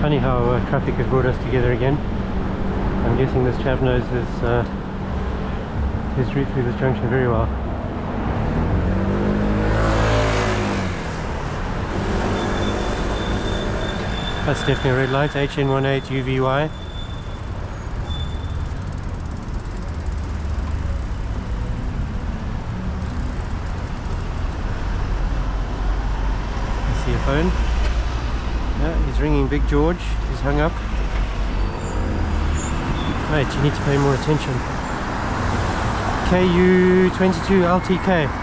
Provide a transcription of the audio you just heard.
Funny how traffic has brought us together again. I'm guessing this chap knows his route through this junction very well. That's definitely a red light, HN18 UVY. I see a phone. Yeah, he's ringing Big George. He's hung up. Mate, you need to pay more attention. KU22LTK.